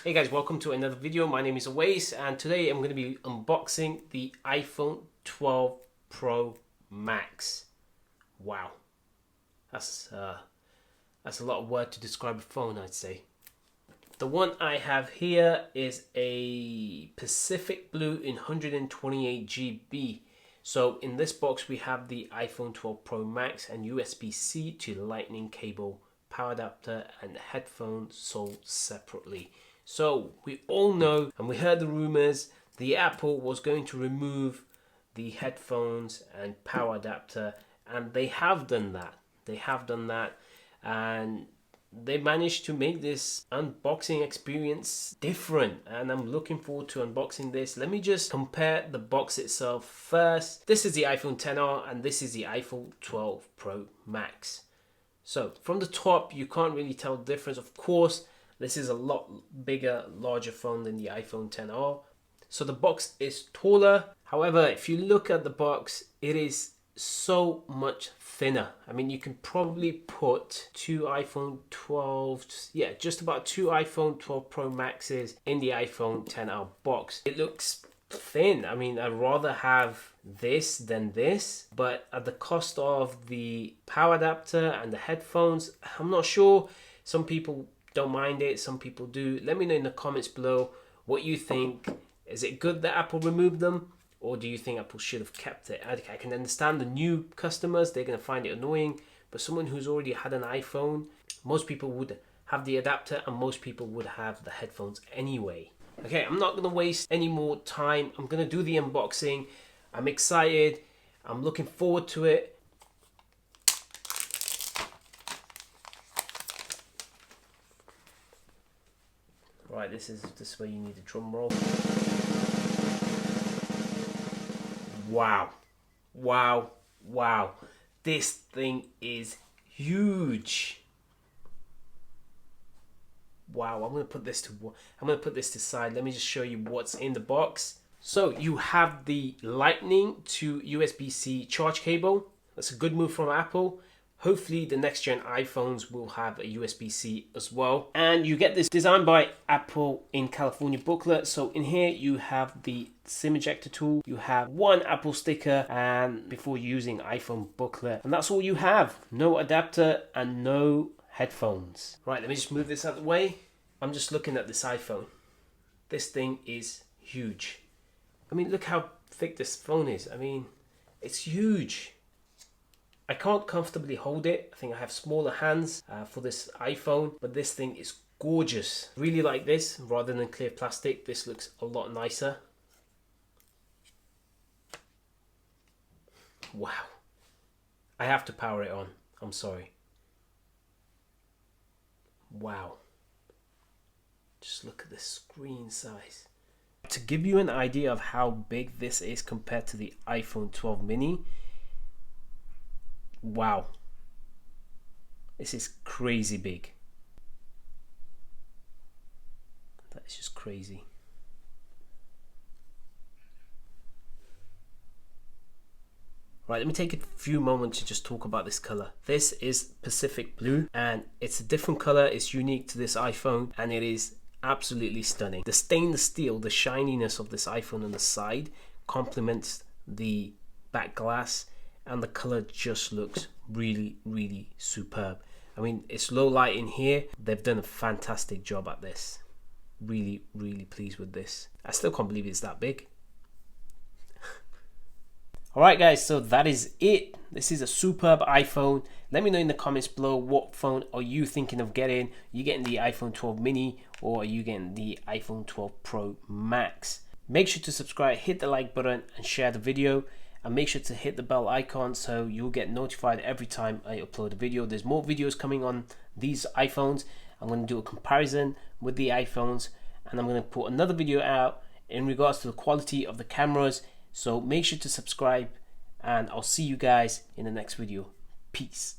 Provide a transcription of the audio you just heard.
Hey guys, welcome to another video. My name is Awais and today I'm going to be unboxing the iPhone 12 Pro Max. Wow, that's a lot of words to describe a phone, I'd say. The one I have here is a Pacific Blue in 128 GB. So in this box we have the iPhone 12 Pro Max and USB-C to Lightning cable, power adapter and headphones sold separately. So we all know and we heard the rumors the Apple was going to remove the headphones and power adapter, and they have done that. And they managed to make this unboxing experience different, and I'm looking forward to unboxing this. Let me just compare the box itself first. This is the iPhone XR and this is the iPhone 12 Pro Max. So from the top you can't really tell the difference. Of course, this is a lot bigger, larger phone than the iPhone XR. So the box is taller. However, if you look at the box, it is so much thinner. I mean, you can probably put two iPhone 12s, yeah, just about two iPhone 12 Pro Maxes in the iPhone XR box. It looks thin. I mean, I'd rather have this than this, but at the cost of the power adapter and the headphones, I'm not sure. Some people don't mind it, some people do. Let me know in the comments below what you think. Is it good that Apple removed them, or do you think Apple should have kept it? I can understand the new customers, they're going to find it annoying, but someone who's already had an iPhone, most people would have the adapter and most people would have the headphones anyway. Okay, I'm not going to waste any more time. I'm going to do the unboxing. I'm excited. I'm looking forward to it. Right, this is where you need a drum roll. Wow. This thing is huge. Wow, I'm gonna put this to side. Let me just show you what's in the box. So you have the Lightning to USB-C charge cable. That's a good move from Apple. Hopefully the next gen iPhones will have a USB-C as well. And you get this designed by Apple in California booklet. So in here you have the SIM ejector tool, you have one Apple sticker, and before using iPhone booklet. And that's all you have. No adapter and no headphones. Right, let me just move this out of the way. I'm just looking at this iPhone. This thing is huge. I mean, look how thick this phone is. I mean, it's huge. I can't comfortably hold it. I think I have smaller hands for this iPhone, but this thing is gorgeous. Really like this rather than clear plastic. This looks a lot nicer. Wow. I have to power it on. I'm sorry. Wow. Just look at the screen size. To give you an idea of how big this is compared to the iPhone 12 mini, wow, this is crazy big. That is just crazy. Right, let me take a few moments to just talk about this color. This is Pacific Blue and it's a different color. It's unique to this iPhone and it is absolutely stunning. The stainless steel, the shininess of this iPhone on the side complements the back glass, and the color just looks really superb. I mean, it's low light in here. They've done a fantastic job at this. Really pleased with this. I still can't believe it's that big. Alright guys, so that is it. This is a superb iPhone. Let me know in the comments below, what phone are you thinking of getting? Are you getting the iPhone 12 mini or are you getting the iPhone 12 Pro Max? Make sure to subscribe, hit the like button and share the video. And make sure to hit the bell icon so you'll get notified every time I upload a video. There's more videos coming on these iPhones. I'm going to do a comparison with the iPhones, and I'm going to put another video out in regards to the quality of the cameras. So make sure to subscribe, and I'll see you guys in the next video. Peace.